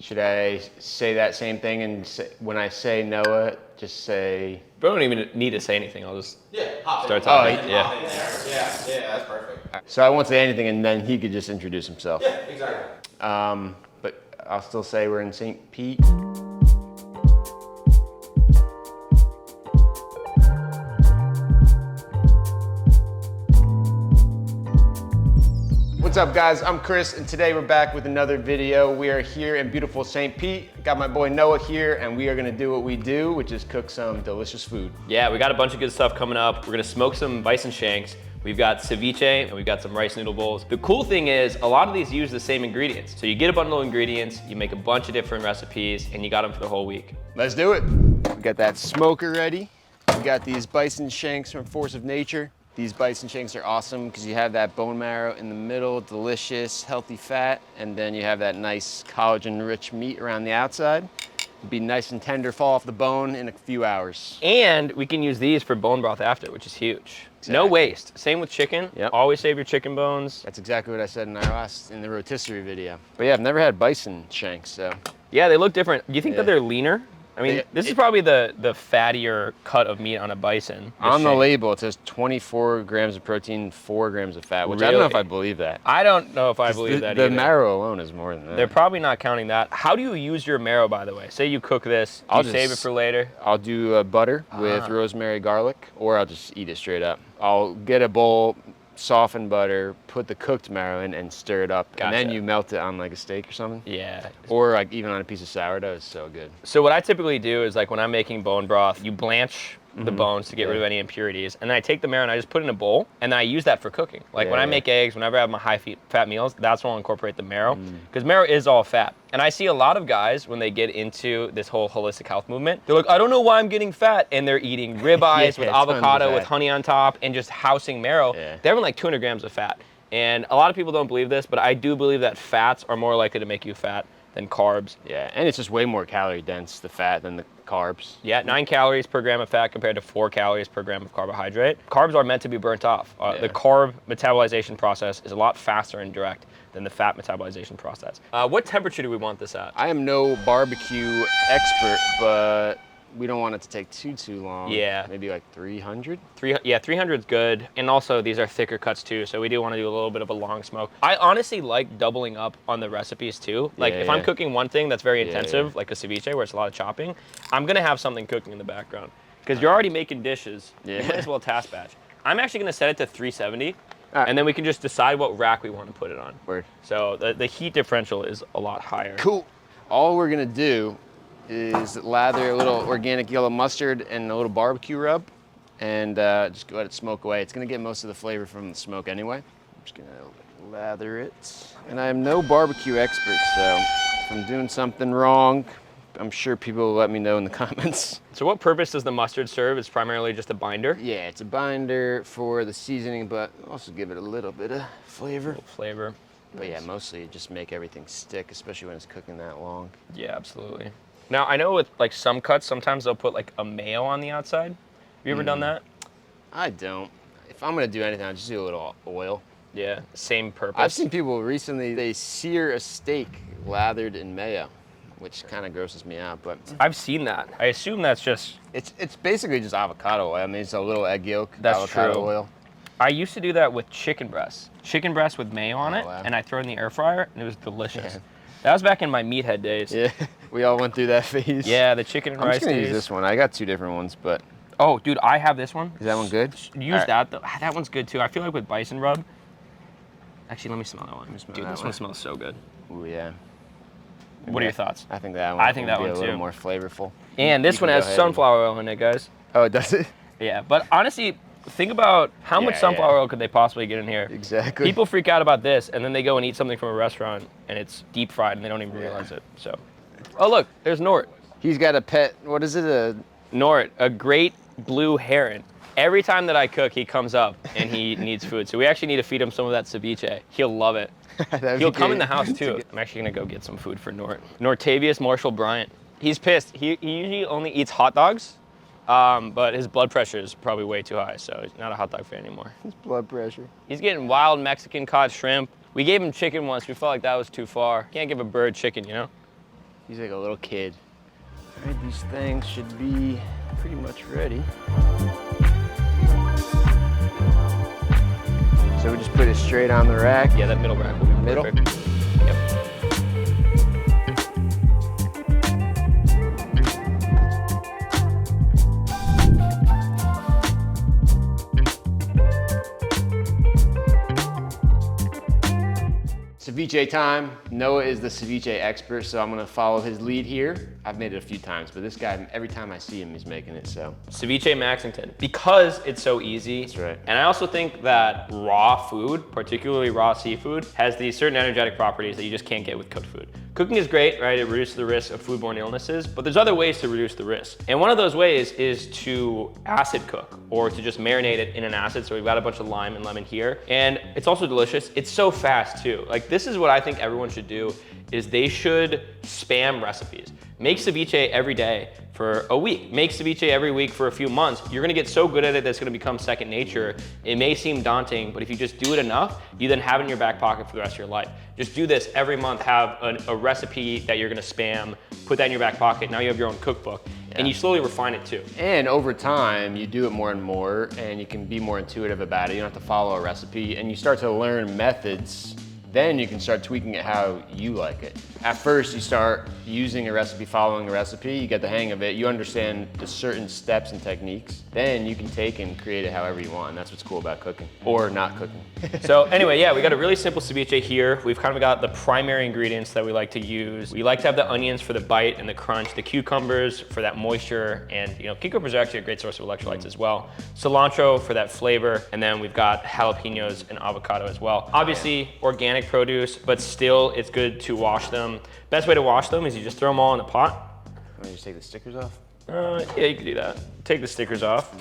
Should I say that same thing and when I say Noah, just say... We don't even need to say anything. I'll just talking. start talking. Oh, yeah, that's perfect. So I won't say anything and then he could just introduce himself. Yeah, exactly. But I'll still say we're in St. Pete. What's up guys, I'm Chris and today we're back with another video. We are here in beautiful St. Pete. Got my boy Noah here and we are gonna do what we do, which is cook some delicious food. Yeah, we got a bunch of good stuff coming up. We're gonna smoke some Bison Shanks. We've got ceviche and we've got some rice noodle bowls. The cool thing is a lot of these use the same ingredients. So you get a bundle of ingredients, you make a bunch of different recipes and you got them for the whole week. Let's do it. We got that smoker ready. We got these Bison Shanks from Force of Nature. These Bison Shanks are awesome because you have that bone marrow in the middle, delicious, healthy fat, and then you have that nice collagen-rich meat around the outside. It'll be nice and tender, fall off the bone in a few hours. And we can use these for bone broth after, which is huge. Exactly. No waste. Same with chicken. Yep. Always save your chicken bones. That's exactly what I said in the rotisserie video. But yeah, I've never had Bison Shanks, so. Yeah, they look different. Do you think that they're leaner? I mean, this is probably the fattier cut of meat on a bison. On the label, it says 24 grams of protein, 4 grams of fat, which I don't know if I believe that. I don't know if I believe that either. The marrow alone is more than that. They're probably not counting that. How do you use your marrow, by the way? Say you cook this, you save it for later? I'll do butter with rosemary, garlic, or I'll just eat it straight up. I'll get a bowl, soften butter, put the cooked marrow in and stir it up. Gotcha. And then you melt it on like a steak or something. Yeah. Or like even on a piece of sourdough. It's so good. So what I typically do is like when I'm making bone broth, you blanch the bones to get rid of any impurities. And then I take the marrow and I just put it in a bowl and then I use that for cooking. Like when I make eggs, whenever I have my high fat meals, that's when I'll incorporate the marrow because marrow is all fat. And I see a lot of guys when they get into this whole holistic health movement, they're like, I don't know why I'm getting fat. And they're eating ribeyes with avocado with honey on top and just housing marrow. They're having like 200 grams of fat. And a lot of people don't believe this, but I do believe that fats are more likely to make you fat than carbs. Yeah, and it's just way more calorie dense, the fat, than the carbs. Yeah, 9 calories per gram of fat compared to 4 calories per gram of carbohydrate. Carbs are meant to be burnt off. The carb metabolization process is a lot faster and direct than the fat metabolization process. What temperature do we want this at? I am no barbecue expert, but we don't want it to take too long. Yeah. Maybe like 300? 300 is good. And also these are thicker cuts too, so we do want to do a little bit of a long smoke. I honestly like doubling up on the recipes too. Like if I'm cooking one thing that's very intensive, like a ceviche where it's a lot of chopping, I'm gonna have something cooking in the background. Because you're already making dishes, you might as well task batch. I'm actually gonna set it to 370, and then we can just decide what rack we want to put it on. Word. So the heat differential is a lot higher. Cool. All we're gonna do is lather a little organic yellow mustard and a little barbecue rub and just let it smoke away. It's gonna get most of the flavor from the smoke anyway. I'm just gonna lather it. And I am no barbecue expert, so if I'm doing something wrong, I'm sure people will let me know in the comments. So what purpose does the mustard serve? It's primarily just a binder? Yeah, it's a binder for the seasoning, but also give it a little bit of flavor. But yeah, mostly just make everything stick, especially when it's cooking that long. Yeah, absolutely. Now, I know with like some cuts, sometimes they'll put like a mayo on the outside. Have you ever done that? I don't. If I'm gonna do anything, I'll just do a little oil. Yeah, same purpose. I've seen people recently, they sear a steak lathered in mayo, which kind of grosses me out, but. I've seen that. I assume that's just. It's basically just avocado oil. I mean, it's a little egg yolk, that's avocado oil. I used to do that with chicken breasts. Chicken breast with mayo on it, and I throw it in the air fryer, and it was delicious. That was back in my meathead days. Yeah, we all went through that phase. Yeah, the chicken and rice I'm just gonna days. use this one. I got 2 different ones, but. Oh, dude, I have this one. Is that one good? Use that. That one's good too. I feel like with bison rub. Actually, let me smell that one. Dude, this one smells so good. Ooh, yeah. What are your thoughts? I think that one. I think that would one be a too. little more flavorful. And this one has sunflower oil in it, guys. Oh, does it? Yeah, but honestly, think about how much sunflower oil could they possibly get in here. Exactly. People freak out about this, and then they go and eat something from a restaurant, and it's deep fried, and they don't even realize it. So, oh look, there's Nort. He's got a pet. What is it? Nort, a great blue heron. Every time that I cook, he comes up and he needs food. So we actually need to feed him some of that ceviche. He'll love it. He'll come in the house too. I'm actually gonna go get some food for Nort. Nortavius Marshall Bryant. He's pissed. He usually only eats hot dogs, but his blood pressure is probably way too high, so he's not a hot dog fan anymore. His blood pressure. He's getting wild Mexican cod shrimp. We gave him chicken once. We felt like that was too far. Can't give a bird chicken, you know? He's like a little kid. All right, these things should be pretty much ready. So we just put it straight on the rack. Yeah, that middle rack will be Middle? perfect. Yep. Ceviche time. Noah is the ceviche expert, so I'm gonna follow his lead here. I've made it a few times, but this guy, every time I see him, he's making it, so. Ceviche Maxington, because it's so easy. That's right. And I also think that raw food, particularly raw seafood, has these certain energetic properties that you just can't get with cooked food. Cooking is great, right? It reduces the risk of foodborne illnesses, but there's other ways to reduce the risk. And one of those ways is to acid cook or to just marinate it in an acid. So we've got a bunch of lime and lemon here. And it's also delicious. It's so fast too. Like this is what I think everyone should do is they should spam recipes. Make ceviche every day for a week. Make ceviche every week for a few months. You're gonna get so good at it that it's gonna become second nature. It may seem daunting, but if you just do it enough, you then have it in your back pocket for the rest of your life. Just do this every month, have a recipe that you're gonna spam, put that in your back pocket, now you have your own cookbook. Yeah. And you slowly refine it too. And over time, you do it more and more, and you can be more intuitive about it. You don't have to follow a recipe, and you start to learn methods. Then you can start tweaking it how you like it. At first, you start using a recipe, following a recipe, you get the hang of it, you understand the certain steps and techniques. Then you can take and create it however you want, and that's what's cool about cooking, or not cooking. So anyway, yeah, we got a really simple ceviche here. We've kind of got the primary ingredients that we like to use. We like to have the onions for the bite and the crunch, the cucumbers for that moisture, and cucumbers are actually a great source of electrolytes as well. Cilantro for that flavor, and then we've got jalapenos and avocado as well. Obviously, organic produce, but still it's good to wash them. Best way to wash them is you just throw them all in a pot. Let me just take the stickers off. Yeah, you can do that. Take the stickers off,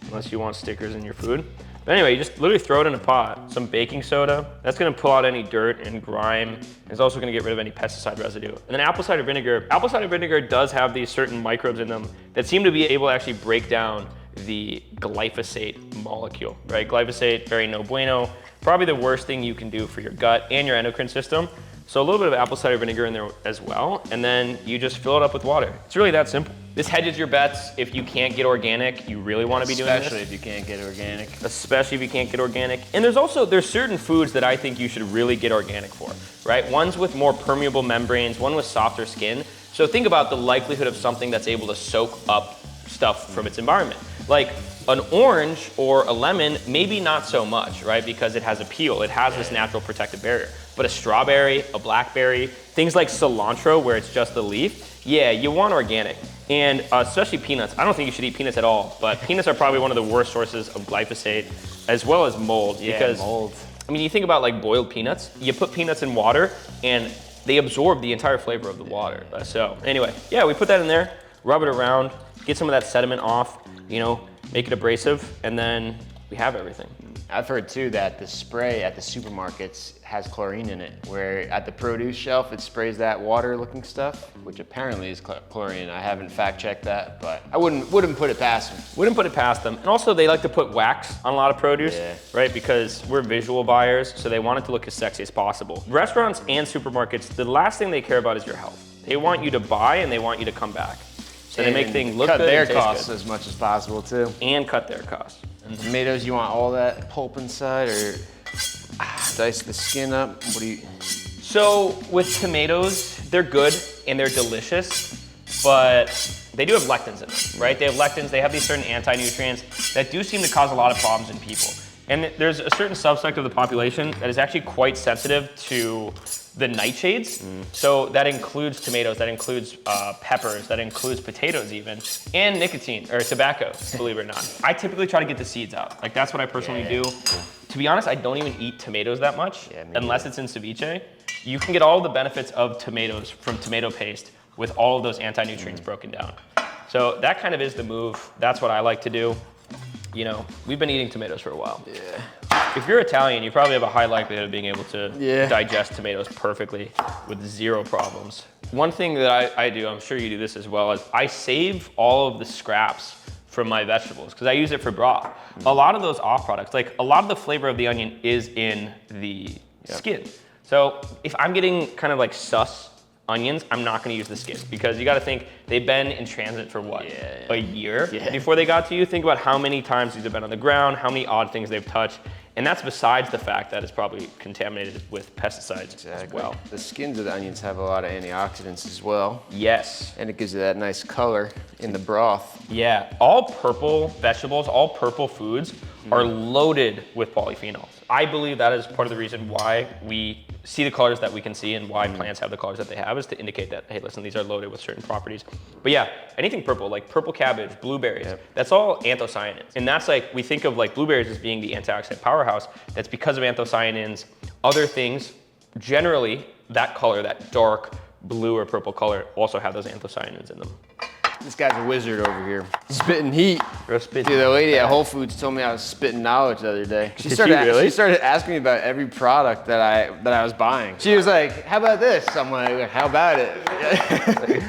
unless you want stickers in your food. But anyway, you just literally throw it in a pot. Some baking soda. That's gonna pull out any dirt and grime. It's also gonna get rid of any pesticide residue. And then apple cider vinegar. Apple cider vinegar does have these certain microbes in them that seem to be able to actually break down the glyphosate molecule, right? Glyphosate, very no bueno. Probably the worst thing you can do for your gut and your endocrine system. So a little bit of apple cider vinegar in there as well, and then you just fill it up with water. It's really that simple. This hedges your bets if you can't get organic. You really want to be doing this. Especially if you can't get organic. Especially if you can't get organic. And there's certain foods that I think you should really get organic for, right? Ones with more permeable membranes, one with softer skin. So think about the likelihood of something that's able to soak up stuff from its environment. Like an orange or a lemon, maybe not so much, right? Because it has a peel, it has this natural protective barrier. But a strawberry, a blackberry, things like cilantro where it's just the leaf, yeah, you want organic. And especially peanuts. I don't think you should eat peanuts at all, but peanuts are probably one of the worst sources of glyphosate, as well as mold. Yeah, because, mold. I mean, you think about like boiled peanuts, you put peanuts in water and they absorb the entire flavor of the water. So anyway, yeah, we put that in there, rub it around, get some of that sediment off, make it abrasive, and then we have everything. I've heard too that the spray at the supermarkets has chlorine in it, where at the produce shelf it sprays that water looking stuff, which apparently is chlorine. I haven't fact checked that, but I wouldn't put it past them. Wouldn't put it past them. And also they like to put wax on a lot of produce, right? Because we're visual buyers, so they want it to look as sexy as possible. Restaurants and supermarkets, the last thing they care about is your health. They want you to buy and they want you to come back. So they make things look good cut their and taste costs good. as much as possible too. And cut their costs. And tomatoes, you want all that pulp inside, or dice the skin up? What do you? So with tomatoes, they're good and they're delicious, but they do have lectins in them, right? They have lectins, they have these certain anti-nutrients that do seem to cause a lot of problems in people. And there's a certain subsect of the population that is actually quite sensitive to the nightshades. So that includes tomatoes, that includes peppers, that includes potatoes even, and nicotine, or tobacco, believe it or not. I typically try to get the seeds out. Like that's what I personally do. To be honest, I don't even eat tomatoes that much, unless it's in ceviche. You can get all the benefits of tomatoes from tomato paste with all of those anti-nutrients broken down. So that kind of is the move. That's what I like to do. We've been eating tomatoes for a while. Yeah. If you're Italian, you probably have a high likelihood of being able to digest tomatoes perfectly with zero problems. One thing that I do, I'm sure you do this as well, is I save all of the scraps from my vegetables because I use it for broth. A lot of those off products, like a lot of the flavor of the onion is in the skin. So if I'm getting kind of like sus onions, I'm not gonna use the skin because you gotta think they've been in transit for what, a year before they got to you? Think about how many times these have been on the ground, how many odd things they've touched. And that's besides the fact that it's probably contaminated with pesticides as well. The skins of the onions have a lot of antioxidants as well. Yes. And it gives you that nice color in the broth. Yeah, all purple vegetables, all purple foods are loaded with polyphenols. I believe that is part of the reason why we see the colors that we can see and why plants have the colors that they have, is to indicate that, hey, listen, these are loaded with certain properties. But yeah, anything purple, like purple cabbage, blueberries, that's all anthocyanins. And that's like, we think of like blueberries as being the antioxidant powerhouse. That's because of anthocyanins. Other things, generally, that color, that dark blue or purple color, also have those anthocyanins in them. This guy's a wizard over here. Spitting heat. Spitting. Dude, the lady at Whole Foods told me I was spitting knowledge the other day. She Did she really? She started asking me about every product that I was buying. She was like, how about this? I'm like, how about it?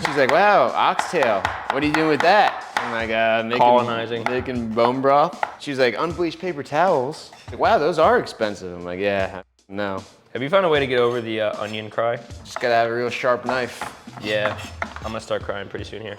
She's like, wow, oxtail. What are you doing with that? I'm like, making bone broth. She was like, unbleached paper towels. Like, wow, those are expensive. I'm like, yeah, no. Have you found a way to get over the onion cry? Just gotta have a real sharp knife. Yeah, I'm gonna start crying pretty soon here.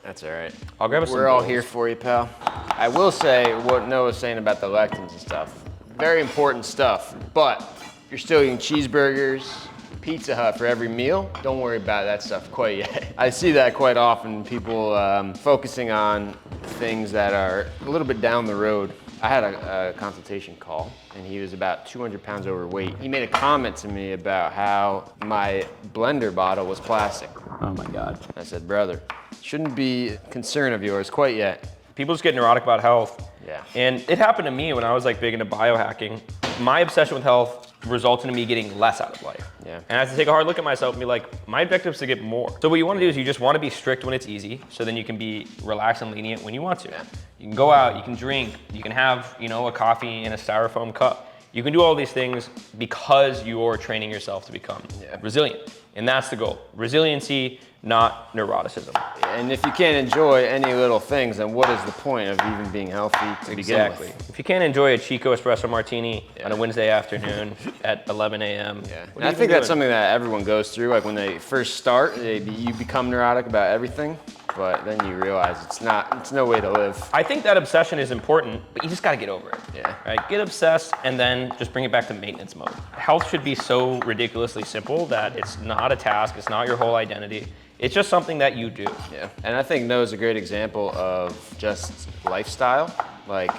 That's all right. I'll grab us some We're all bowls. here for you, pal. I will say what Noah was saying about the lectins and stuff. Very important stuff, but you're still eating cheeseburgers, Pizza Hut for every meal. Don't worry about that stuff quite yet. I see that quite often, people focusing on things that are a little bit down the road. I had a consultation call and he was about 200 pounds overweight. He made a comment to me about how my blender bottle was plastic. Oh my God. I said, brother, shouldn't be a concern of yours quite yet. People just get neurotic about health. Yeah. And it happened to me when I was like big into biohacking. My obsession with health resulted in me getting less out of life. Yeah. And I have to take a hard look at myself and be like, my objective is to get more. So what you want to do is you just want to be strict when it's easy, so then you can be relaxed and lenient when you want to. Yeah. You can go out, you can drink, you can have, you know, a coffee in a styrofoam cup. You can do all these things because you're training yourself to become resilient. And that's the goal. Resiliency, not neuroticism. And if you can't enjoy any little things, then what is the point of even being healthy to begin with? If you can't enjoy a Chico espresso martini on a Wednesday afternoon at 11 a.m. Yeah. And I think that's something that everyone goes through. Like when they first start, you become neurotic about everything, but then you realize it's no way to live. I think that obsession is important, but you just gotta get over it. Yeah. Right? Get obsessed and then just bring it back to maintenance mode. Health should be so ridiculously simple that it's not a task, it's not your whole identity. It's just something that you do. Yeah, and I think Noah's a great example of just lifestyle. Like,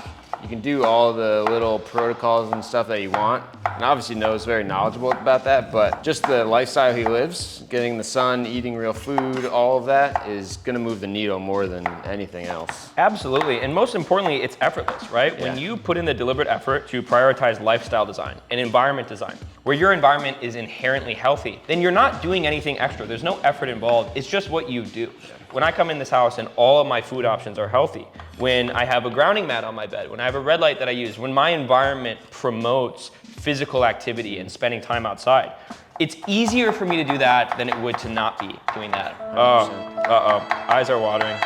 you can do all the little protocols and stuff that you want. And obviously Noah's very knowledgeable about that, but just the lifestyle he lives, getting the sun, eating real food, all of that is gonna move the needle more than anything else. Absolutely, and most importantly, it's effortless, right? Yeah. When you put in the deliberate effort to prioritize lifestyle design and environment design, where your environment is inherently healthy, then you're not doing anything extra. There's no effort involved. It's just what you do. When I come in this house and all of my food options are healthy, when I have a grounding mat on my bed, when I have a red light that I use, when my environment promotes physical activity and spending time outside, it's easier for me to do that than it would to not be doing that. Eyes are watering.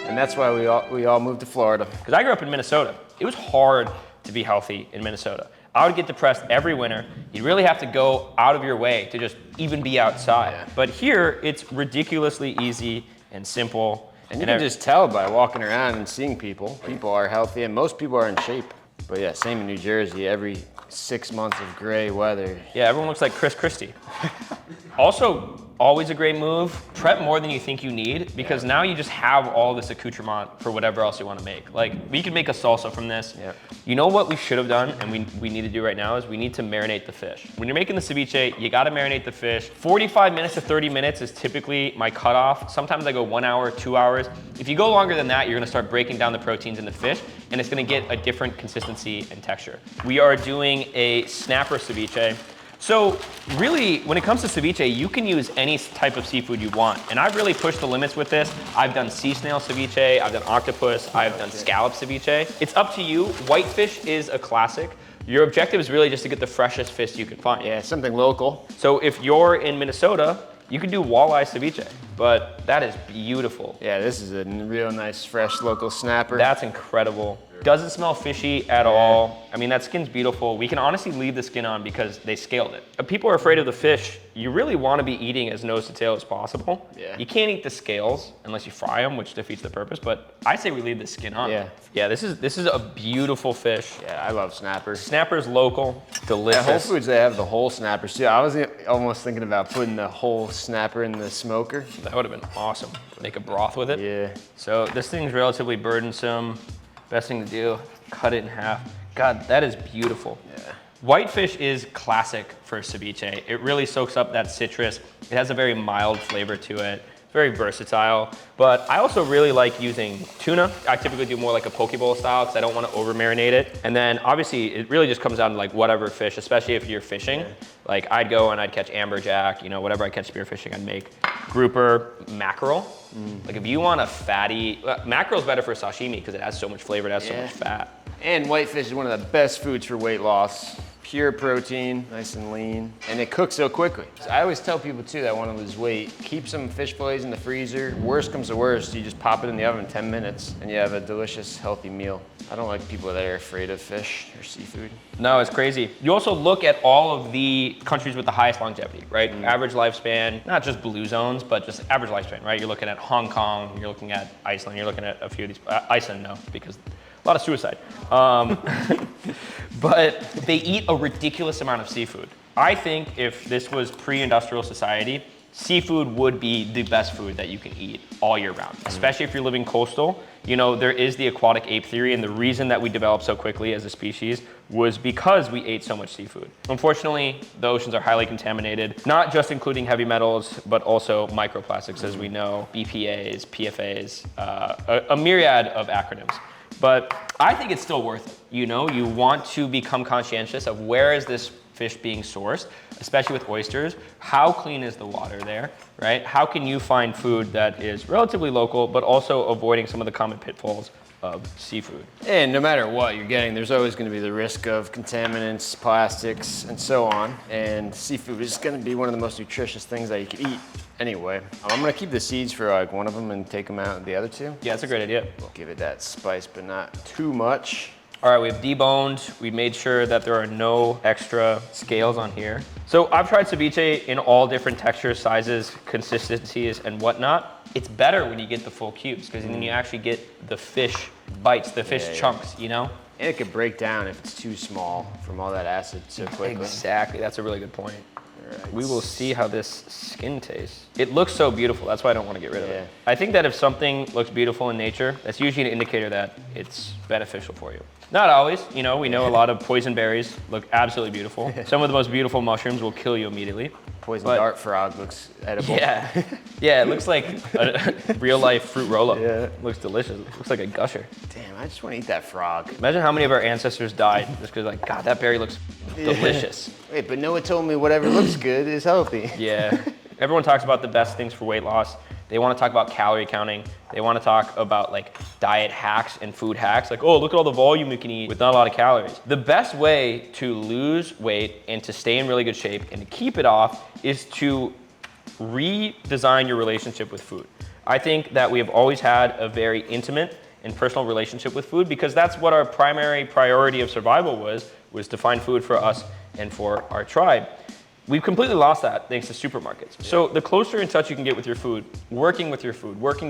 And that's why we all moved to Florida. Because I grew up in Minnesota. It was hard to be healthy in Minnesota. I would get depressed every winter. You'd really have to go out of your way to just even be outside. Yeah. But here, it's ridiculously easy and simple. And you can just tell by walking around and seeing people. People are healthy and most people are in shape. But yeah, same in New Jersey, every 6 months of gray weather. Yeah, everyone looks like Chris Christie. Also, always a great move, prep more than you think you need, because now you just have all this accoutrement for whatever else you want to make. Like, we could make a salsa from this. Yep. You know what we should have done, and we need to do right now, is we need to marinate the fish. When you're making the ceviche, you got to marinate the fish. 45 minutes to 30 minutes is typically my cutoff. Sometimes I go 1 hour, 2 hours. If you go longer than that, you're going to start breaking down the proteins in the fish, and it's going to get a different consistency and texture. We are doing a snapper ceviche. So really, when it comes to ceviche, you can use any type of seafood you want. And I've really pushed the limits with this. I've done sea snail ceviche, I've done octopus, I've done scallop ceviche. It's up to you. Whitefish is a classic. Your objective is really just to get the freshest fish you can find. Yeah, something local. So if you're in Minnesota, you can do walleye ceviche, but that is beautiful. Yeah, this is a real nice, fresh local snapper. That's incredible. Doesn't smell fishy at all. I mean, that skin's beautiful. We can honestly leave the skin on because they scaled it. If people are afraid of the fish, you really want to be eating as nose to tail as possible. Yeah. You can't eat the scales unless you fry them, which defeats the purpose, but I say we leave the skin on. Yeah. Yeah, this is a beautiful fish. Yeah, I love snapper. Snapper's local, delicious. At Whole Foods, they have the whole snappers too. I was almost thinking about putting the whole snapper in the smoker. That would have been awesome. Make a broth with it. Yeah. So this thing's relatively burdensome. Best thing to do, cut it in half. God, that is beautiful. Yeah. Whitefish is classic for ceviche. It really soaks up that citrus. It has a very mild flavor to it. It's very versatile. But I also really like using tuna. I typically do more like a poke bowl style because I don't want to over marinate it. And then obviously it really just comes down to like whatever fish, especially if you're fishing. Yeah. Like I'd go and I'd catch amberjack, you know, whatever I catch spearfishing, I'd make grouper, mackerel. Like if you want a fatty, mackerel's better for sashimi because it has so much flavor, it has so much fat. And whitefish is one of the best foods for weight loss. Pure protein, nice and lean, and it cooks so quickly. So I always tell people too that want to lose weight, keep some fish fillets in the freezer. Worst comes to worst, you just pop it in the oven in 10 minutes and you have a delicious, healthy meal. I don't like people that are afraid of fish or seafood. No, it's crazy. You also look at all of the countries with the highest longevity, right? Average lifespan, not just blue zones, but just average lifespan, right? You're looking at Hong Kong, you're looking at Iceland, you're looking at a few of these, Iceland no, because a lot of suicide. But they eat a ridiculous amount of seafood. I think if this was pre-industrial society, seafood would be the best food that you can eat all year round, especially if you're living coastal. You know, there is the aquatic ape theory, and the reason that we developed so quickly as a species was because we ate so much seafood. Unfortunately, the oceans are highly contaminated, not just including heavy metals, but also microplastics, as we know, BPAs, PFAs, a myriad of acronyms. But I think it's still worth it. You know, you want to become conscientious of where is this fish being sourced, especially with oysters. How clean is the water there, right? How can you find food that is relatively local, but also avoiding some of the common pitfalls of seafood? And no matter what you're getting, there's always going to be the risk of contaminants, plastics, and so on. And seafood is going to be one of the most nutritious things that you can eat anyway. I'm going to keep the seeds for like one of them and take them out of the other two. Yeah, that's a great idea. We'll give it that spice, but not too much. All right, we've deboned. We made sure that there are no extra scales on here. So I've tried ceviche in all different textures, sizes, consistencies, and whatnot. It's better when you get the full cubes because then you actually get the fish bites, the fish chunks, you know? And it could break down if it's too small from all that acid so quickly. Exactly, that's a really good point. Right. We will see how this skin tastes. It looks so beautiful, that's why I don't want to get rid of it. I think that if something looks beautiful in nature, that's usually an indicator that it's beneficial for you. Not always, you know, we know a lot of poison berries look absolutely beautiful. Some of the most beautiful mushrooms will kill you immediately. Poison dart frog looks edible. Yeah, yeah, it looks like a real life fruit roll-up. Yeah. It looks delicious, it looks like a gusher. Damn, I just want to eat that frog. Imagine how many of our ancestors died just because like, God, that berry looks delicious. Wait, but Noah told me whatever looks good is healthy. Yeah, everyone talks about the best things for weight loss. They want to talk about calorie counting. They want to talk about like diet hacks and food hacks. Like, oh, look at all the volume you can eat with not a lot of calories. The best way to lose weight and to stay in really good shape and to keep it off is to redesign your relationship with food. I think that we have always had a very intimate and personal relationship with food because that's what our primary priority of survival was to find food for us and for our tribe. We've completely lost that thanks to supermarkets. So the closer in touch you can get with your food, working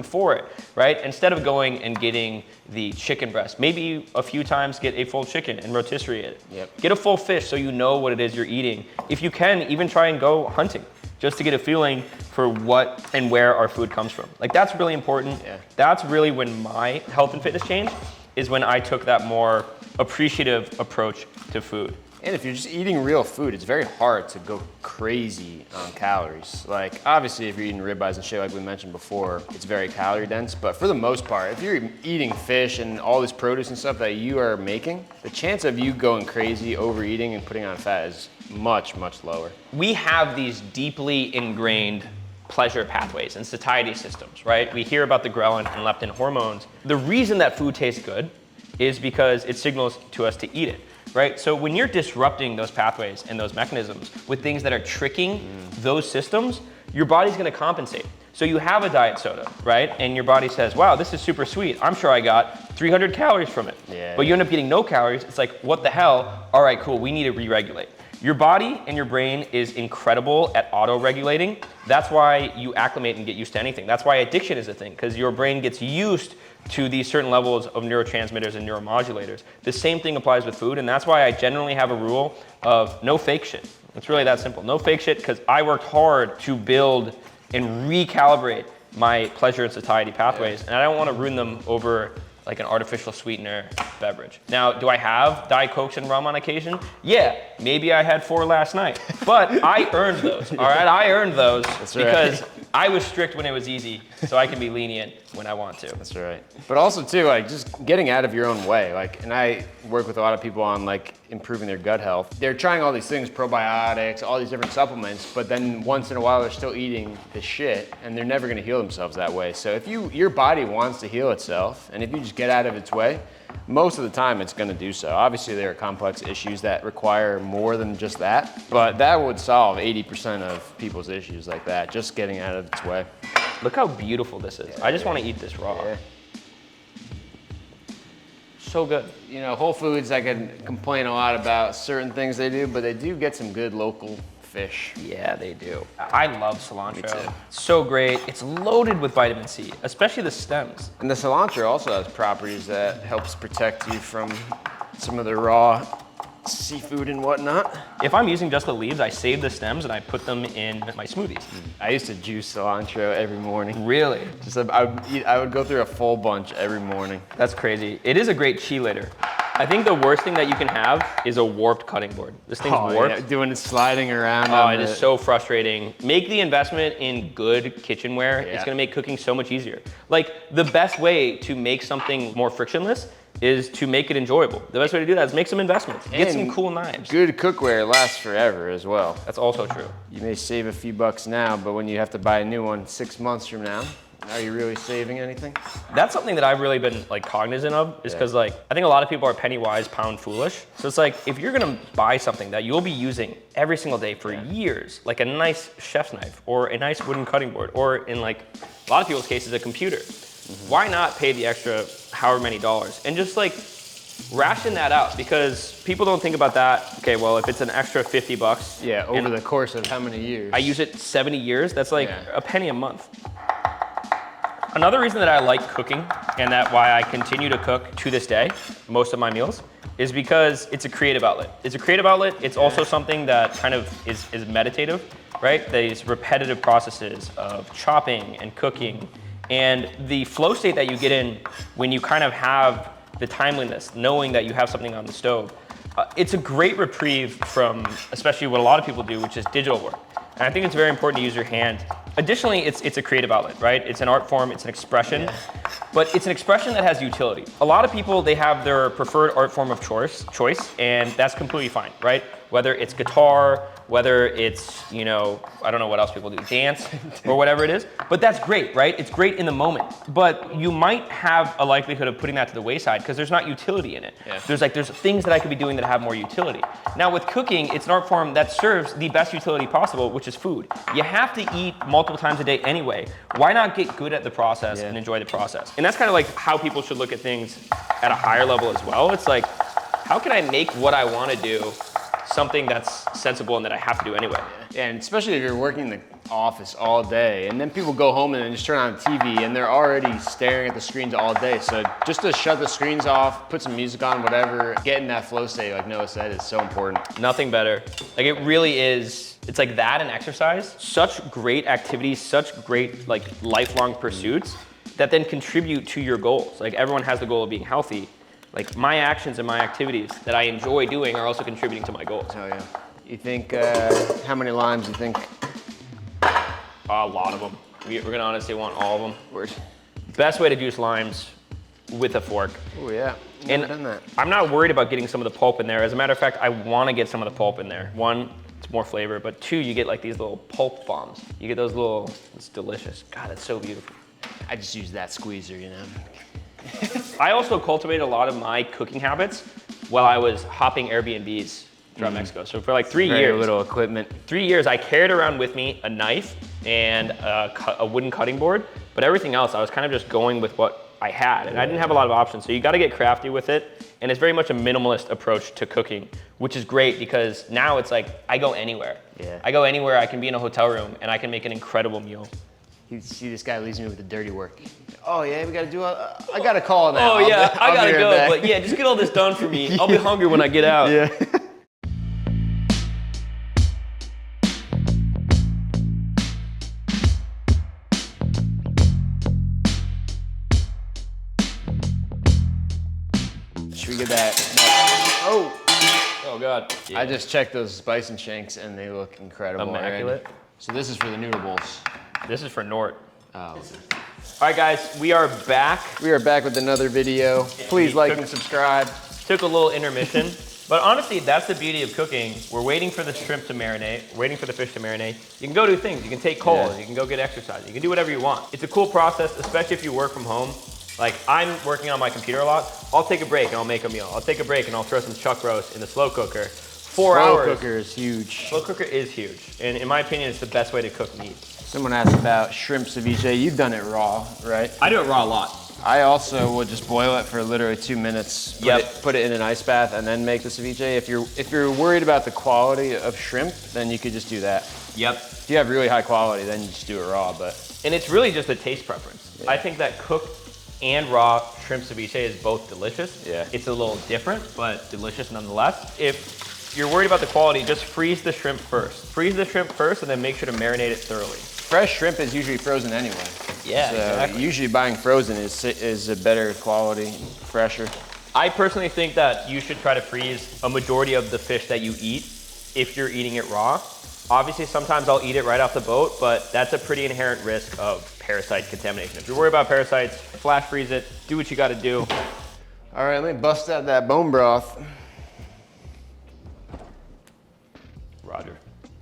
for it, right? Instead of going and getting the chicken breast, maybe a few times get a full chicken and rotisserie it. Yep. Get a full fish so you know what it is you're eating. If you can, even try and go hunting just to get a feeling for what and where our food comes from. Like that's really important. Yeah. That's really when my health and fitness changed, is when I took that more appreciative approach to food. And if you're just eating real food, it's very hard to go crazy on calories. Like, obviously, if you're eating ribeyes and shit like we mentioned before, it's very calorie dense. But for the most part, if you're eating fish and all this produce and stuff that you are making, the chance of you going crazy, overeating, and putting on fat is much, much lower. We have these deeply ingrained pleasure pathways and satiety systems, right? We hear about the ghrelin and leptin hormones. The reason that food tastes good is because it signals to us to eat it. Right? So when you're disrupting those pathways and those mechanisms with things that are tricking those systems, your body's gonna compensate. So you have a diet soda, right? And your body says, wow, this is super sweet. I'm sure I got 300 calories from it. Yeah. But you end up getting no calories. It's like, what the hell? All right, cool, we need to re-regulate. Your body and your brain is incredible at auto-regulating. That's why you acclimate and get used to anything. That's why addiction is a thing, because your brain gets used to these certain levels of neurotransmitters and neuromodulators. The same thing applies with food, and that's why I generally have a rule of no fake shit. It's really that simple. No fake shit, because I worked hard to build and recalibrate my pleasure and satiety pathways, and I don't want to ruin them over like an artificial sweetener beverage. Now, do I have Diet Cokes and rum on occasion? Yeah, maybe I had 4 last night, but I earned those, all right? I earned those because I was strict when it was easy, so I can be lenient when I want to. That's right. But also too, like just getting out of your own way. Like, and I work with a lot of people on like improving their gut health. They're trying all these things, probiotics, all these different supplements, but then once in a while they're still eating the shit and they're never gonna heal themselves that way. So if your body wants to heal itself, and if you just get out of its way, most of the time it's gonna do so. Obviously there are complex issues that require more than just that, but that would solve 80% of people's issues like that, just getting out of its way. Look how beautiful this is. I just want to eat this raw. Yeah. So good. You know, Whole Foods, I can complain a lot about certain things they do, but they do get some good local fish. Yeah, they do. I love cilantro. Me too. So great. It's loaded with vitamin C, especially the stems. And the cilantro also has properties that helps protect you from some of the raw seafood and whatnot. If I'm using just the leaves, I save the stems and I put them in my smoothies. I used to juice cilantro every morning. Really? Just I would go through a full bunch every morning. That's crazy. It is a great chelator. I think the worst thing that you can have is a warped cutting board. This thing's warped. Yeah, doing it sliding around. Oh, it is so frustrating. Make the investment in good kitchenware. Yeah. It's gonna make cooking so much easier. Like, the best way to make something more frictionless is to make it enjoyable. The best way to do that is make some investments. Get some cool knives. Good cookware lasts forever as well. That's also true. You may save a few bucks now, but when you have to buy a new one 6 months from now, are you really saving anything? That's something that I've really been like cognizant of, is because like I think a lot of people are penny wise, pound foolish. So it's like if you're gonna buy something that you'll be using every single day for years, like a nice chef's knife or a nice wooden cutting board, or in like a lot of people's cases, a computer. Why not pay the extra however many dollars and just like ration that out? Because people don't think about that. Okay, well, if it's an extra 50 bucks. Yeah, over the course of how many years? I use it 70 years. That's like a penny a month. Another reason that I like cooking and that why I continue to cook to this day, most of my meals, is because it's a creative outlet. It's a creative outlet. It's also something that kind of is meditative, right? These repetitive processes of chopping and cooking and the flow state that you get in when you kind of have the timeliness, knowing that you have something on the stove. It's a great reprieve from especially what a lot of people do, which is digital work. And I think it's very important to use your hand. Additionally, it's a creative outlet, right? It's an art form, it's an expression, but it's an expression that has utility. A lot of people, they have their preferred art form of choice, and that's completely fine, right? Whether it's guitar, whether it's, you know, I don't know what else people do, dance or whatever it is, but that's great, right? It's great in the moment, but you might have a likelihood of putting that to the wayside because there's not utility in it. Yeah. There's things that I could be doing that have more utility. Now with cooking, it's an art form that serves the best utility possible, which is food. You have to eat multiple times a day anyway. Why not get good at the process and enjoy the process? And that's kind of like how people should look at things at a higher level as well. It's like, how can I make what I want to do something that's sensible and that I have to do anyway? Yeah, and especially if you're working in the office all day, and then people go home and then just turn on the TV and they're already staring at the screens all day. So just to shut the screens off, put some music on, whatever, get in that flow state, like Noah said, is so important. Nothing better. Like it really is. It's like that and exercise. Such great activities, such great like lifelong pursuits that then contribute to your goals. Like everyone has the goal of being healthy. Like my actions and my activities that I enjoy doing are also contributing to my goals. Oh yeah. You think, how many limes you think? A lot of them. We're gonna honestly want all of them. Word. Best way to juice limes with a fork. Oh yeah, never done that. I'm not worried about getting some of the pulp in there. As a matter of fact, I wanna get some of the pulp in there. One, it's more flavor, but two, you get like these little pulp bombs. You get those little, it's delicious. God, it's so beautiful. I just use that squeezer, you know? I also cultivated a lot of my cooking habits while I was hopping Airbnbs throughout Mexico. So for like 3 Very years, little equipment. 3 years, I carried around with me a knife and a wooden cutting board, but everything else, I was kind of just going with what I had, and I didn't have a lot of options. So you got to get crafty with it, and it's very much a minimalist approach to cooking, which is great because now it's like I go anywhere. Yeah. I go anywhere. I can be in a hotel room and I can make an incredible meal. You see this guy leaves me with the dirty work. Oh yeah, we gotta do I got a call now. Oh yeah, I gotta be right go, back. but yeah, just get all this done for me. I'll be hungry when I get out. Yeah. Should we get that? Oh! Oh God. Yeah. I just checked those Bison Shanks and they look incredible. Immaculate. Already. So this is for the noodle bowls. This is for Nort. Oh. All right, guys, we are back. We are back with another video. Please we like took- and subscribe. Took a little intermission, but honestly, that's the beauty of cooking. We're waiting for the shrimp to marinate, we're waiting for the fish to marinate. You can go do things. You can take calls, Yeah. you can go get exercise, you can do whatever you want. It's a cool process, especially if you work from home. Like, I'm working on my computer a lot. I'll take a break and I'll make a meal. I'll take a break and I'll throw some chuck roast in the slow cooker. 4 hours. Slow cooker is huge. Slow cooker is huge, and in my opinion, it's the best way to cook meat. Someone asked about shrimp ceviche. You've done it raw, right? I do it raw a lot. I also would just boil it for literally 2 minutes. Put it in an ice bath and then make the ceviche. If you're worried about the quality of shrimp, then you could just do that. Yep. If you have really high quality, then you just do it raw. But And it's really just a taste preference. Yeah. I think that cooked and raw shrimp ceviche is both delicious. Yeah. It's a little different, but delicious nonetheless. If you're worried about the quality, just freeze the shrimp first. Freeze the shrimp first and then make sure to marinate it thoroughly. fresh shrimp is usually frozen anyway. Yeah, so exactly. usually buying frozen is a better quality, fresher. I personally think that you should try to freeze a majority of the fish that you eat if you're eating it raw. Obviously, sometimes I'll eat it right off the boat, but that's a pretty inherent risk of parasite contamination. If you're worried about parasites, flash freeze it, do what you gotta do. All right, let me bust out that bone broth. Roger.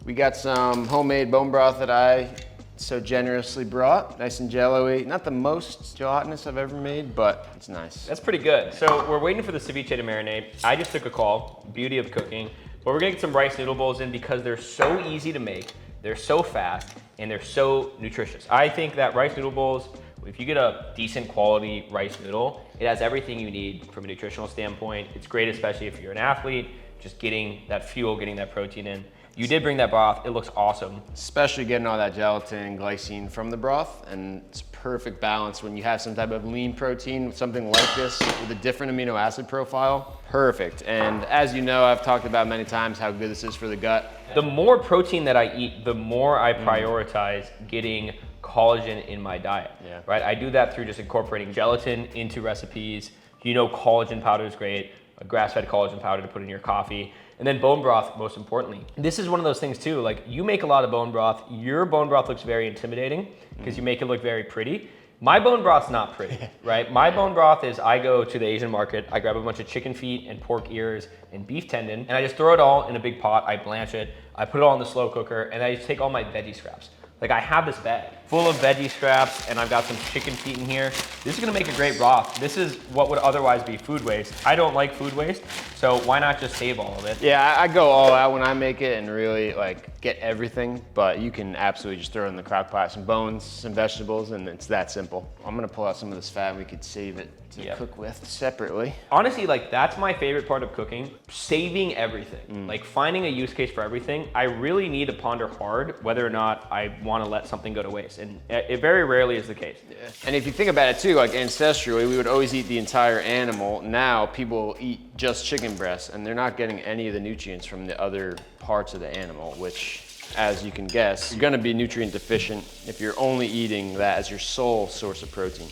We got some homemade bone broth that I so generously brought. Nice and jello-y. Not the most gelatinous I've ever made, but it's nice. That's pretty good. So we're waiting for the ceviche to marinate. I just took a call, beauty of cooking. But we're gonna get some rice noodle bowls in because they're so easy to make, they're so fast, and they're so nutritious. I think that rice noodle bowls, if you get a decent quality rice noodle, it has everything you need from a nutritional standpoint. It's great, especially if you're an athlete, just getting that fuel, getting that protein in. You did bring that broth, it looks awesome. Especially getting all that gelatin and glycine from the broth, and it's perfect balance when you have some type of lean protein, something like this with a different amino acid profile. Perfect. And as you know, I've talked about many times how good this is for the gut. The more protein that I eat, the more I prioritize getting collagen in my diet, Yeah. right? I do that through just incorporating gelatin into recipes. You know, collagen powder is great, a grass-fed collagen powder to put in your coffee. And then bone broth, most importantly. This is one of those things too, like you make a lot of bone broth, your bone broth looks very intimidating because you make it look very pretty. My bone broth's not pretty, right? My bone broth is, I go to the Asian market, I grab a bunch of chicken feet and pork ears and beef tendon, and I just throw it all in a big pot, I blanch it, I put it all in the slow cooker, and I just take all my veggie scraps. Like I have this bag full of veggie scraps and I've got some chicken feet in here. This is gonna make a great broth. This is what would otherwise be food waste. I don't like food waste, so why not just save all of it? Yeah, I go all out when I make it and really like get everything, but you can absolutely just throw in the crock pot some bones, some vegetables, and it's that simple. I'm gonna pull out some of this fat and we could save it to cook with separately. Honestly, like that's my favorite part of cooking, saving everything. Like finding a use case for everything. I really need to ponder hard whether or not I wanna let something go to waste. And it very rarely is the case. Yeah. And if you think about it too, like ancestrally, we would always eat the entire animal. Now people eat just chicken breasts and they're not getting any of the nutrients from the other parts of the animal, which, as you can guess, you're gonna be nutrient deficient if you're only eating that as your sole source of protein.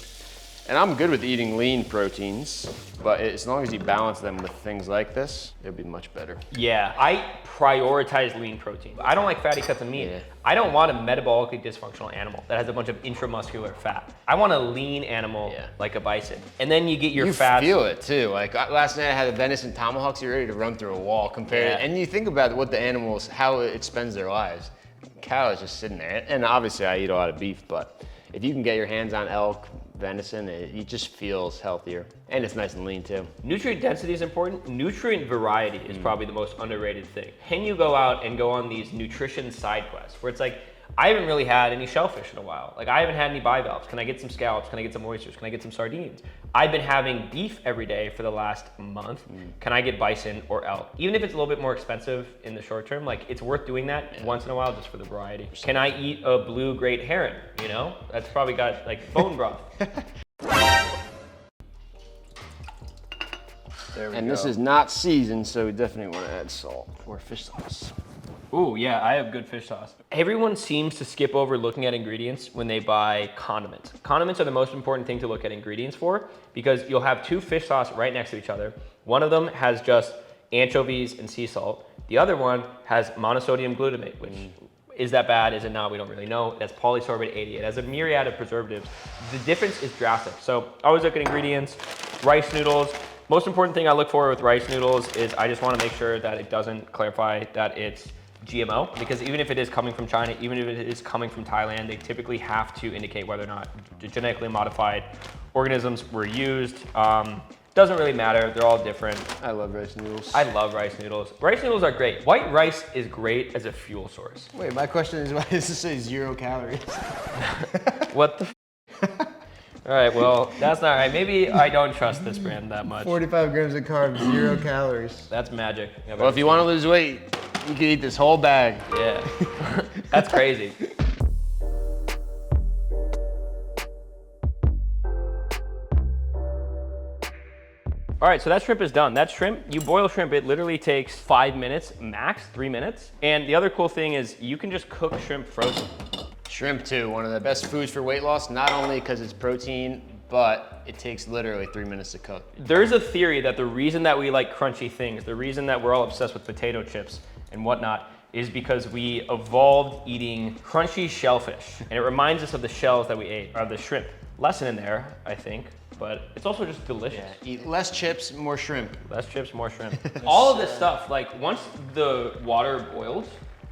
And I'm good with eating lean proteins, but as long as you balance them with things like this, it'll be much better. Yeah, I prioritize lean protein. I don't like fatty cuts of meat. Yeah. I don't want a metabolically dysfunctional animal that has a bunch of intramuscular fat. I want a lean animal like a bison. And then you get your You fats. feel it too. Like last night I had a venison tomahawks, you're ready to run through a wall compared. And you think about what the animals, how it spends their lives. Cow is just sitting there. And obviously I eat a lot of beef, but if you can get your hands on elk, venison, it just feels healthier. And it's nice and lean too. Nutrient density is important. Nutrient variety is probably the most underrated thing. Can you go out and go on these nutrition side quests where it's like, I haven't really had any shellfish in a while. Like I haven't had any bivalves. Can I get some scallops? Can I get some oysters? Can I get some sardines? I've been having beef every day for the last month. Can I get bison or elk? Even if it's a little bit more expensive in the short term, like it's worth doing that once in a while just for the variety. Can I eat a blue great heron? You know, that's probably got like bone broth. There we And go. this is not seasoned, so we definitely want to add salt or fish sauce. Ooh, yeah, I have good fish sauce. Everyone seems to skip over looking at ingredients when they buy condiments. Condiments are the most important thing to look at ingredients for because you'll have two fish sauce right next to each other. One of them has just anchovies and sea salt. The other one has monosodium glutamate, which is that bad? Is it not? We don't really know. It has polysorbate 80. It has a myriad of preservatives. The difference is drastic. So I always look at ingredients, rice noodles. Most important thing I look for with rice noodles is I just want to make sure that it doesn't clarify that it's GMO, because even if it is coming from China, even if it is coming from Thailand, they typically have to indicate whether or not genetically modified organisms were used. Doesn't really matter, they're all different. I love rice noodles. I love rice noodles. Rice noodles are great. White rice is great as a fuel source. Wait, my question is, why does this say 0 calories? What the All right, well, that's not right. Maybe I don't trust this brand that much. 45 grams of carbs, 0 calories. That's magic. Well, if you want to lose weight, you can eat this whole bag. Yeah, that's crazy. All right, so that shrimp is done. That shrimp, you boil shrimp, it literally takes 5 minutes, max 3 minutes. And the other cool thing is you can just cook shrimp frozen. Shrimp too, one of the best foods for weight loss, not only because it's protein, but it takes literally 3 minutes to cook. There's a theory that the reason that we like crunchy things, the reason that we're all obsessed with potato chips and whatnot, is because we evolved eating crunchy shellfish. And it reminds us of the shells that we ate, or the shrimp. Lesson in there, I think, but it's also just delicious. Yeah, eat less chips, more shrimp. Less chips, more shrimp. All of this stuff, like once the water boiled,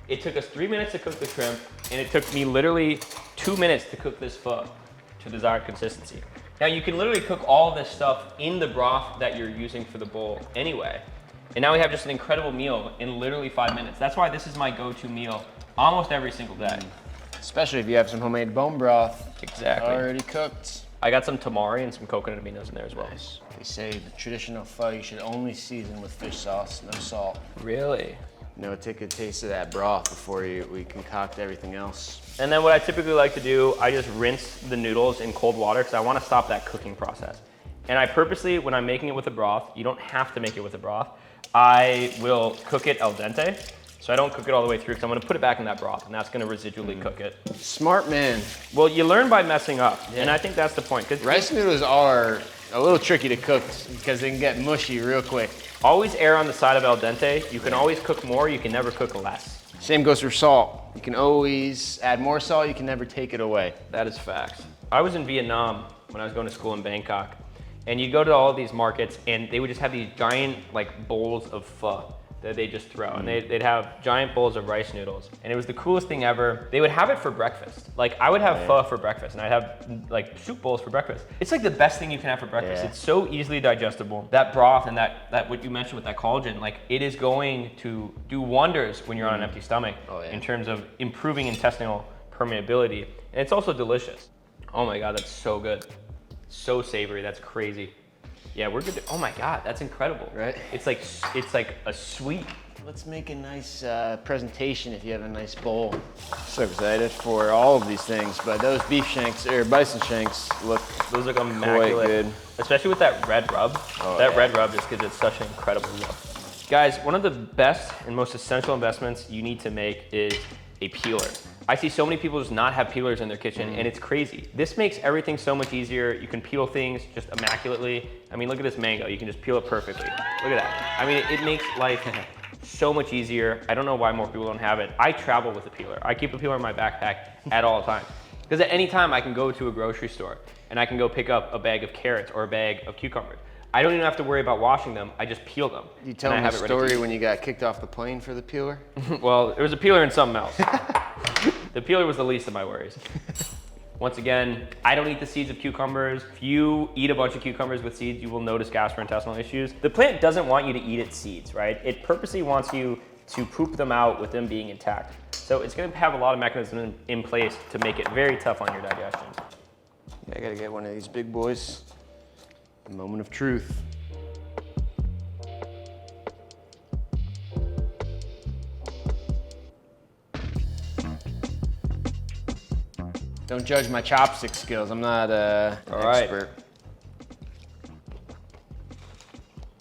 it took us 3 minutes to cook the shrimp, and it took me literally 2 minutes to cook this pho to desired consistency. Now you can literally cook all of this stuff in the broth that you're using for the bowl anyway. And now we have just an incredible meal in literally 5 minutes. That's why this is my go-to meal almost every single day. Especially if you have some homemade bone broth. Exactly. Already cooked. I got some tamari and some coconut aminos in there as well. Nice. They say the traditional pho you should only season with fish sauce, no salt. Really? No, take a taste of that broth before we concoct everything else. And then what I typically like to do, I just rinse the noodles in cold water because I want to stop that cooking process. And I purposely, when I'm making it with a broth, you don't have to make it with a broth, I will cook it al dente. So I don't cook it all the way through because I'm going to put it back in that broth and that's going to residually cook it. Smart man. Well, you learn by messing up. And I think that's the point. Rice noodles are a little tricky to cook because they can get mushy real quick. Always err on the side of al dente. You can always cook more, you can never cook less. Same goes for salt. You can always add more salt, you can never take it away. That is facts. I was in Vietnam when I was going to school in Bangkok, and you'd go to all of these markets and they would just have these giant like bowls of pho that they just throw, and they'd have giant bowls of rice noodles, and it was the coolest thing ever. They would have it for breakfast. Like I would have pho for breakfast, and I'd have like soup bowls for breakfast. It's like the best thing you can have for breakfast. Yeah. It's so easily digestible. That broth and that what you mentioned with that collagen, like it is going to do wonders when you're on an empty stomach in terms of improving intestinal permeability, and it's also delicious. Oh my God, that's so good. So savory, that's crazy. Yeah, we're good to, oh my God, that's incredible. Right? It's like a sweet. Let's make a nice presentation if you have a nice bowl. So excited for all of these things, but those beef shanks, or bison shanks look Those look immaculate. quite good. Especially with that red rub. Red rub just gives it such an incredible look. Guys, one of the best and most essential investments you need to make is a peeler. I see so many people just not have peelers in their kitchen, and it's crazy. This makes everything so much easier. You can peel things just immaculately. I mean, look at this mango. You can just peel it perfectly. Look at that. I mean, it makes life so much easier. I don't know why more people don't have it. I travel with a peeler. I keep a peeler in my backpack at all times. Because at any time I can go to a grocery store and I can go pick up a bag of carrots or a bag of cucumbers. I don't even have to worry about washing them. I just peel them. You tell me the story when you got kicked off the plane for the peeler? Well, there was a peeler and something else. The peeler was the least of my worries. Once again, I don't eat the seeds of cucumbers. If you eat a bunch of cucumbers with seeds, you will notice gastrointestinal issues. The plant doesn't want you to eat its seeds, right? It purposely wants you to poop them out with them being intact. So it's gonna have a lot of mechanisms in place to make it very tough on your digestion. Yeah, I gotta get one of these big boys. A moment of truth. Don't judge my chopstick skills. I'm not an expert.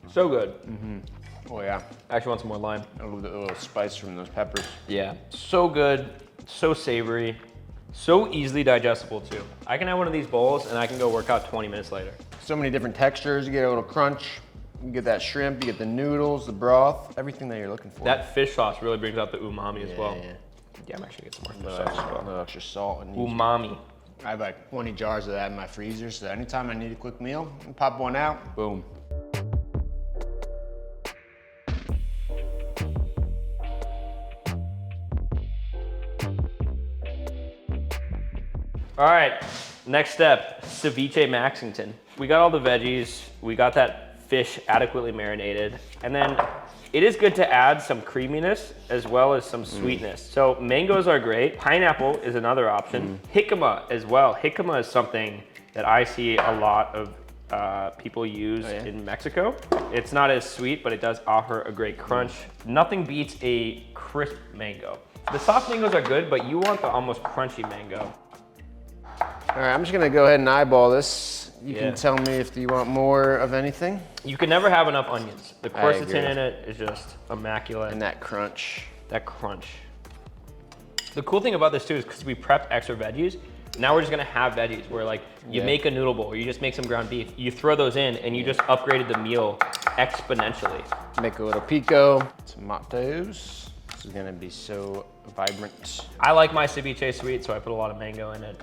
So good. Oh yeah. I actually want some more lime. A little spice from those peppers. Yeah, so good, so savory, so easily digestible too. I can have one of these bowls and I can go work out 20 minutes later. So many different textures. You get a little crunch. You get that shrimp. You get the noodles, the broth, everything that you're looking for. That fish sauce really brings out the umami as well. Yeah. Yeah, I'm actually getting some A more little fish sauce as well. little extra salt. And Umami. I have like 20 jars of that in my freezer, so anytime I need a quick meal, I can pop one out, boom. All right, next step, ceviche Maxington. We got all the veggies, we got that fish adequately marinated, and then it is good to add some creaminess as well as some sweetness. So mangoes are great. Pineapple is another option. Jicama as well. Jicama is something that I see a lot of people use in Mexico. It's not as sweet, but it does offer a great crunch. Nothing beats a crisp mango. The soft mangoes are good, but you want the almost crunchy mango. All right, I'm just gonna go ahead and eyeball this. You can tell me if you want more of anything. You can never have enough onions. The quercetin agree. in it is just immaculate. And that crunch. That crunch. The cool thing about this too is because we prepped extra veggies, now we're just gonna have veggies where like you make a noodle bowl, or you just make some ground beef, you throw those in and you just upgraded the meal exponentially. Make a little pico, tomatoes. This is gonna be so vibrant. I like my ceviche sweet, so I put a lot of mango in it.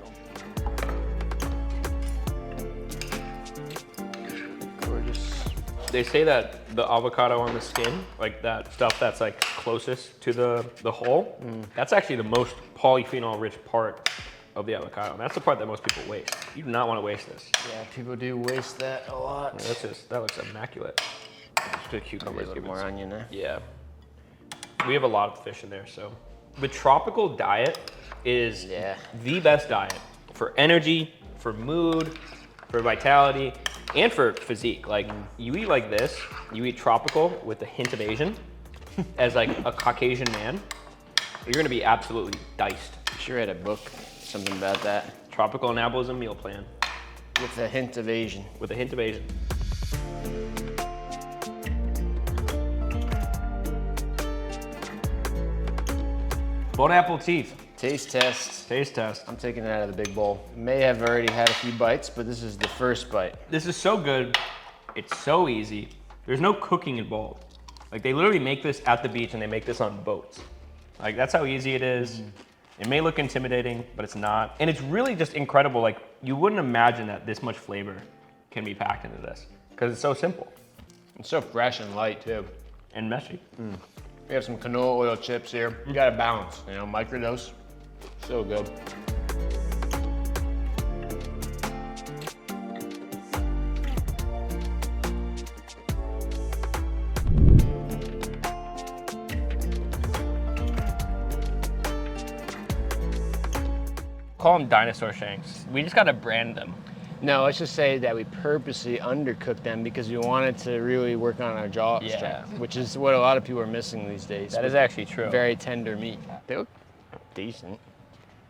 Gorgeous. They say that the avocado on the skin, like that stuff that's like closest to the hull, that's actually the most polyphenol rich part of the avocado. That's the part that most people waste. You do not want to waste this. Yeah, people do waste that a lot. Yeah, that looks immaculate. Just put cucumbers. A little more onion there. Yeah. We have a lot of fish in there, so. The tropical diet is the best diet for energy, for mood, for vitality, and for physique. Like, you eat like this, you eat tropical with a hint of Asian, as like a Caucasian man, you're gonna be absolutely diced. I'm sure I had a book, something about that. Tropical anabolism meal plan. With a hint of Asian. With a hint of Asian. Bon appetit. Taste test. Taste test. I'm taking it out of the big bowl. May have already had a few bites, but this is the first bite. This is so good. It's so easy. There's no cooking involved. Like, they literally make this at the beach and they make this on boats. Like, that's how easy it is. It may look intimidating, but it's not. And it's really just incredible. Like, you wouldn't imagine that this much flavor can be packed into this because it's so simple. It's so fresh and light too. And messy. We have some canola oil chips here. You gotta balance, you know, microdose. So good. Call them dinosaur shanks. We just gotta brand them. No, let's just say that we purposely undercooked them because we wanted to really work on our jaw strength, which is what a lot of people are missing these days. That is actually true. Very tender meat. They look decent.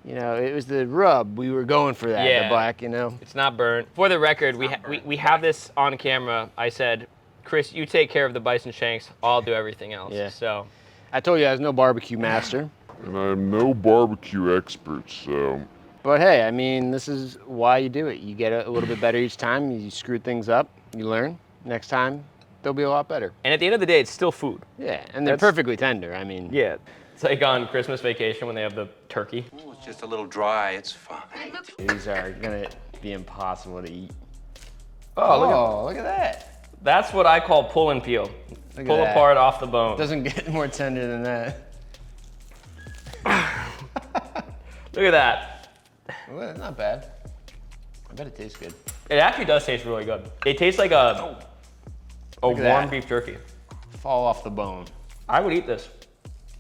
You know, it was the rub. We were going for that, the black, you know. It's not burnt. For the record, we have this on camera. I said, Chris, you take care of the bison shanks. I'll do everything else. Yeah. So I told you I was no barbecue master. And I'm no barbecue expert, so. But hey, I mean, this is why you do it. You get a little bit better each time. You screw things up, you learn. Next time, they'll be a lot better. And at the end of the day, it's still food. Yeah, and they're perfectly tender. I mean. Yeah. It's like on Christmas vacation when they have the turkey. Oh, it's just a little dry, it's fine. These are gonna be impossible to eat. Oh, look at that. That's what I call pull and peel. Look at Pull that. apart off the bone. Doesn't get more tender than that. Look at that. Well, not bad. I bet it tastes good. It actually does taste really good. It tastes like a Look at warm that. beef jerky. Fall off the bone. I would eat this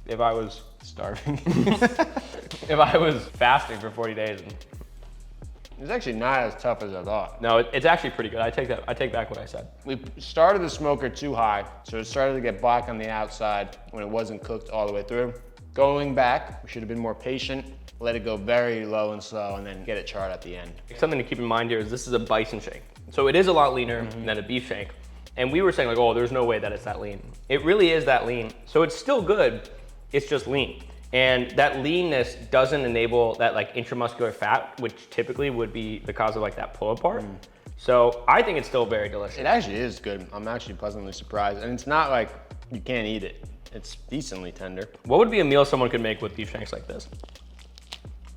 if I was Starving. if I was fasting for 40 days. It's actually not as tough as I thought. No, it's actually pretty good. I take back what I said. We started the smoker too high, so it started to get black on the outside when it wasn't cooked all the way through. Going back, we should have been more patient, let it go very low and slow, and then get it charred at the end. Something to keep in mind here is this is a bison shank. So it is a lot leaner than a beef shank. And we were saying like, oh, there's no way that it's that lean. It really is that lean. So it's still good, it's just lean. And that leanness doesn't enable that like intramuscular fat, which typically would be the cause of like that pull apart. So I think it's still very delicious. It actually is good. I'm actually pleasantly surprised. And it's not like you can't eat it. It's decently tender. What would be a meal someone could make with beef shanks like this?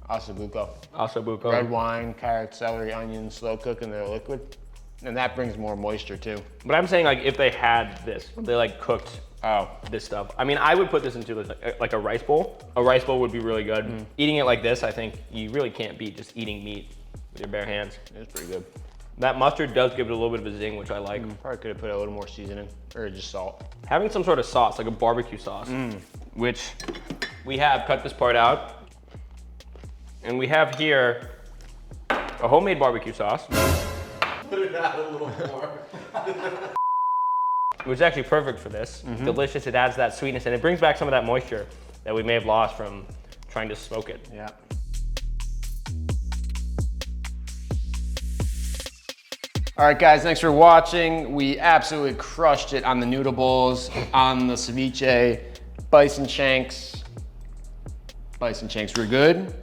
Ossobuco. Ossobuco. Red wine, carrot, celery, onions, slow cook in their liquid. And that brings more moisture too. But I'm saying like if they had this, they like cooked this stuff. I mean, I would put this into like a rice bowl. A rice bowl would be really good. Eating it like this, I think you really can't beat just eating meat with your bare hands. It's pretty good. That mustard does give it a little bit of a zing, which I like. Probably could have put a little more seasoning or just salt. Having some sort of sauce, like a barbecue sauce, which we have cut this part out. And we have here a homemade barbecue sauce. Put it out a little more. Which is actually perfect for this. Delicious, it adds that sweetness and it brings back some of that moisture that we may have lost from trying to smoke it. Yeah. All right, guys, thanks for watching. We absolutely crushed it on the noodle bowls, on the ceviche, Bison Shanks. Bison Shanks were good,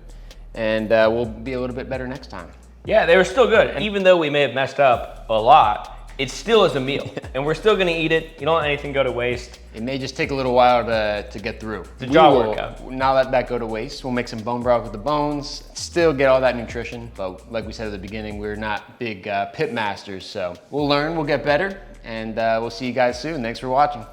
and we'll be a little bit better next time. Yeah, they were still good. And even though we may have messed up a lot, it still is a meal. And we're still gonna eat it. You don't let anything go to waste. It may just take a little while to get through. It's a jaw workout. Now let that go to waste. We'll make some bone broth with the bones, still get all that nutrition. But like we said at the beginning, we're not big pit masters, so we'll learn, we'll get better, and we'll see you guys soon. Thanks for watching.